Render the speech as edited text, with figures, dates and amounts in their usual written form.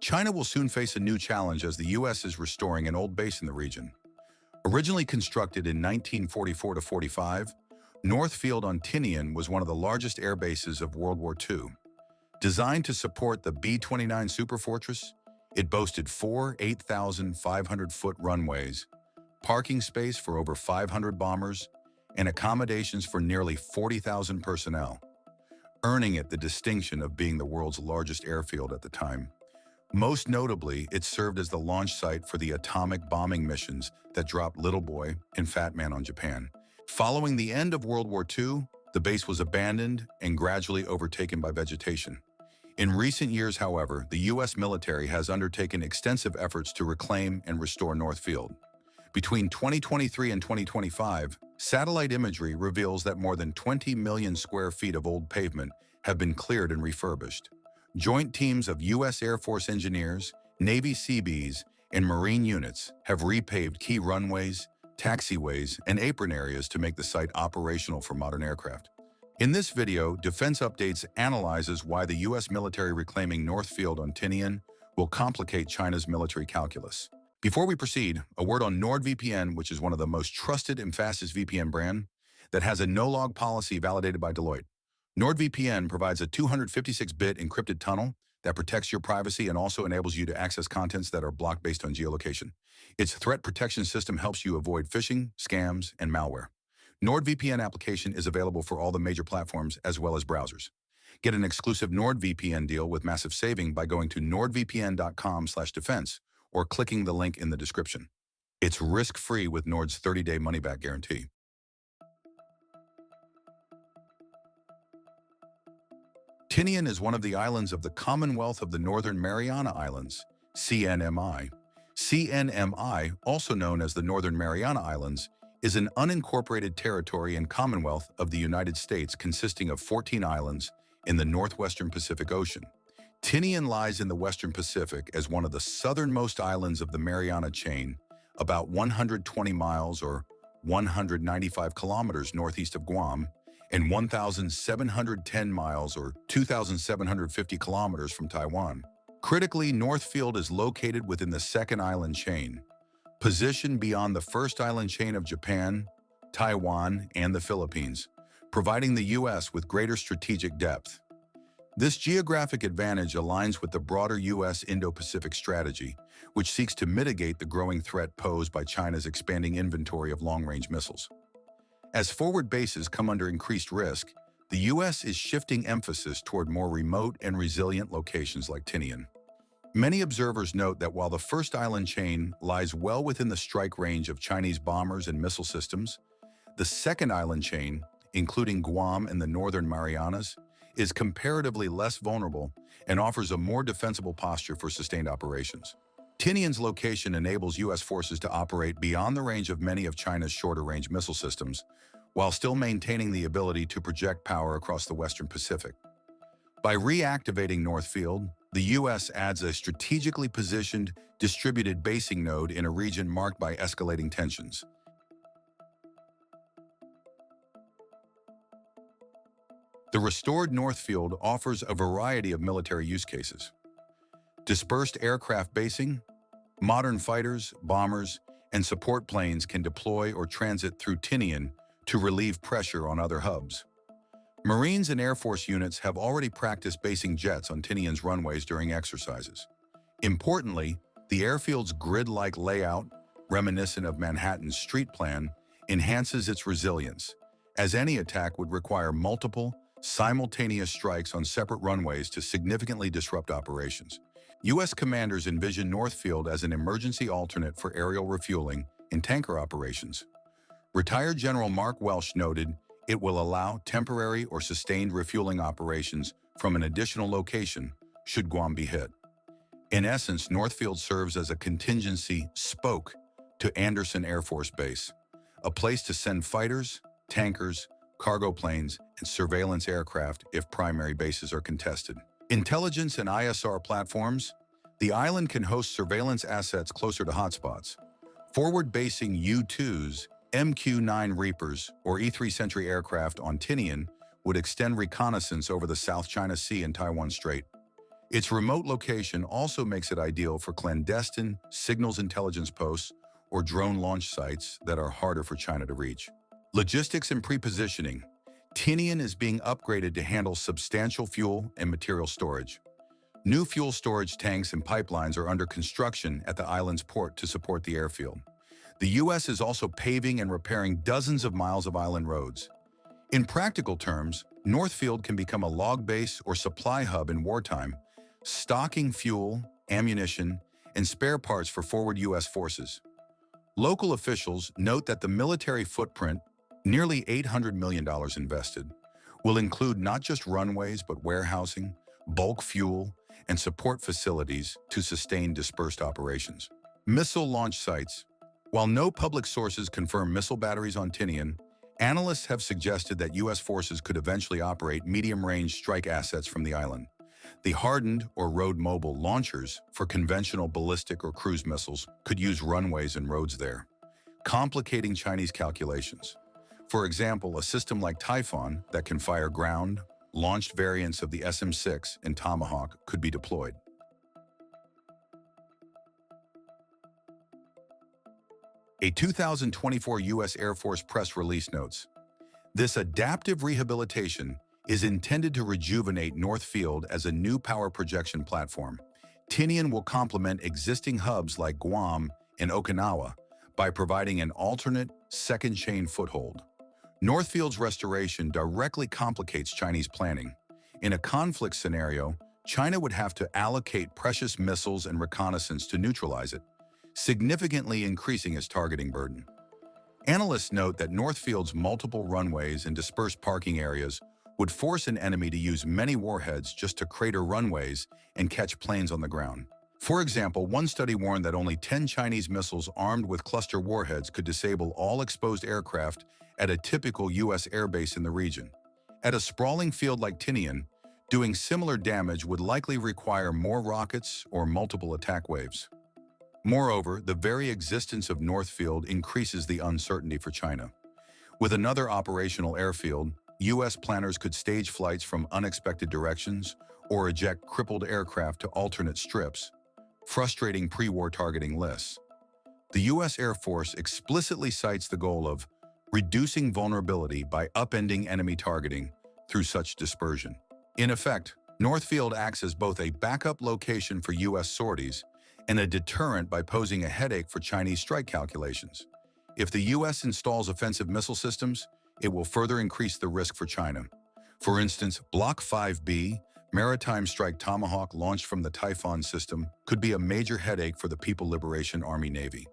China will soon face a new challenge as the U.S. is restoring an old base in the region. Originally constructed in 1944 to 45, Northfield on Tinian was one of the largest air bases of World War II. Designed to support the B-29 Superfortress, it boasted four 8,500-foot runways, parking space for over 500 bombers, and accommodations for nearly 40,000 personnel, earning it the distinction of being the world's largest airfield at the time. Most notably, it served as the launch site for the atomic bombing missions that dropped Little Boy and Fat Man on Japan. Following the end of World War II, the base was abandoned and gradually overtaken by vegetation. In recent years, however, the U.S. military has undertaken extensive efforts to reclaim and restore Northfield. Between 2023 and 2025, satellite imagery reveals that more than 20 million square feet of old pavement have been cleared and refurbished. Joint teams of U.S. Air Force engineers, Navy Seabees, and Marine units have repaved key runways, taxiways, and apron areas to make the site operational for modern aircraft. In this video, Defense Updates analyzes why the U.S. military reclaiming Northfield on Tinian will complicate China's military calculus. Before we proceed, a word on NordVPN, which is one of the most trusted and fastest VPN brand that has a no-log policy validated by Deloitte. NordVPN provides a 256-bit encrypted tunnel that protects your privacy and also enables you to access contents that are blocked based on geolocation. Its threat protection system helps you avoid phishing, scams, and malware. NordVPN application is available for all the major platforms as well as browsers. Get an exclusive NordVPN deal with massive saving by going to nordvpn.com/defense or clicking the link in the description. It's risk-free with Nord's 30-day money-back guarantee. Tinian is one of the islands of the Commonwealth of the Northern Mariana Islands, CNMI. CNMI, also known as the Northern Mariana Islands, is an unincorporated territory and Commonwealth of the United States consisting of 14 islands in the northwestern Pacific Ocean. Tinian lies in the Western Pacific as one of the southernmost islands of the Mariana Chain, about 120 miles or 195 kilometers northeast of Guam, and 1,710 miles or 2,750 kilometers from Taiwan. Critically, Northfield is located within the second island chain, positioned beyond the first island chain of Japan, Taiwan, and the Philippines, providing the U.S. with greater strategic depth. This geographic advantage aligns with the broader U.S. Indo-Pacific strategy, which seeks to mitigate the growing threat posed by China's expanding inventory of long-range missiles. As forward bases come under increased risk, the U.S. is shifting emphasis toward more remote and resilient locations like Tinian. Many observers note that while the first island chain lies well within the strike range of Chinese bombers and missile systems, the second island chain, including Guam and the Northern Marianas, is comparatively less vulnerable and offers a more defensible posture for sustained operations. Tinian's location enables U.S. forces to operate beyond the range of many of China's shorter-range missile systems, while still maintaining the ability to project power across the Western Pacific. By reactivating Northfield, the U.S. adds a strategically positioned, distributed basing node in a region marked by escalating tensions. The restored Northfield offers a variety of military use cases. Dispersed aircraft basing, modern fighters, bombers, and support planes can deploy or transit through Tinian to relieve pressure on other hubs. Marines and Air Force units have already practiced basing jets on Tinian's runways during exercises. Importantly, the airfield's grid-like layout, reminiscent of Manhattan's street plan, enhances its resilience, as any attack would require multiple, simultaneous strikes on separate runways to significantly disrupt operations. U.S. commanders envision Northfield as an emergency alternate for aerial refueling in tanker operations. Retired General Mark Welsh noted it will allow temporary or sustained refueling operations from an additional location should Guam be hit. In essence, Northfield serves as a contingency spoke to Andersen Air Force Base, a place to send fighters, tankers, cargo planes, and surveillance aircraft if primary bases are contested. Intelligence and ISR platforms, the island can host surveillance assets closer to hotspots. Forward-basing U-2s, MQ-9 Reapers, or E-3 Sentry aircraft on Tinian would extend reconnaissance over the South China Sea and Taiwan Strait. Its remote location also makes it ideal for clandestine signals intelligence posts or drone launch sites that are harder for China to reach. Logistics and pre-positioning. Tinian is being upgraded to handle substantial fuel and material storage. New fuel storage tanks and pipelines are under construction at the island's port to support the airfield. The U.S. is also paving and repairing dozens of miles of island roads. In practical terms, Northfield can become a log base or supply hub in wartime, stocking fuel, ammunition, and spare parts for forward U.S. forces. Local officials note that the military footprint, nearly $800 million invested, will include not just runways but warehousing, bulk fuel, and support facilities to sustain dispersed operations. Missile launch sites. While no public sources confirm missile batteries on Tinian, analysts have suggested that U.S. forces could eventually operate medium-range strike assets from the island. The hardened or road-mobile launchers for conventional ballistic or cruise missiles could use runways and roads there, complicating Chinese calculations. For example, a system like Typhoon that can fire ground-launched variants of the SM-6 and Tomahawk could be deployed. A 2024 U.S. Air Force press release notes, "This adaptive rehabilitation is intended to rejuvenate Northfield as a new power projection platform. Tinian will complement existing hubs like Guam and Okinawa by providing an alternate second-chain foothold." Northfield's restoration directly complicates Chinese planning. In a conflict scenario, China would have to allocate precious missiles and reconnaissance to neutralize it, significantly increasing its targeting burden. Analysts note that Northfield's multiple runways and dispersed parking areas would force an enemy to use many warheads just to crater runways and catch planes on the ground. For example, one study warned that only 10 Chinese missiles armed with cluster warheads could disable all exposed aircraft at a typical U.S. airbase in the region. At a sprawling field like Tinian, doing similar damage would likely require more rockets or multiple attack waves. Moreover, the very existence of Northfield increases the uncertainty for China. With another operational airfield, U.S. planners could stage flights from unexpected directions or eject crippled aircraft to alternate strips, frustrating pre-war targeting lists. The U.S. Air Force explicitly cites the goal of reducing vulnerability by upending enemy targeting through such dispersion. In effect, Northfield acts as both a backup location for U.S. sorties and a deterrent by posing a headache for Chinese strike calculations. If the U.S. installs offensive missile systems, it will further increase the risk for China. For instance, Block 5B, maritime strike Tomahawk launched from the Typhoon system, could be a major headache for the People Liberation Army Navy.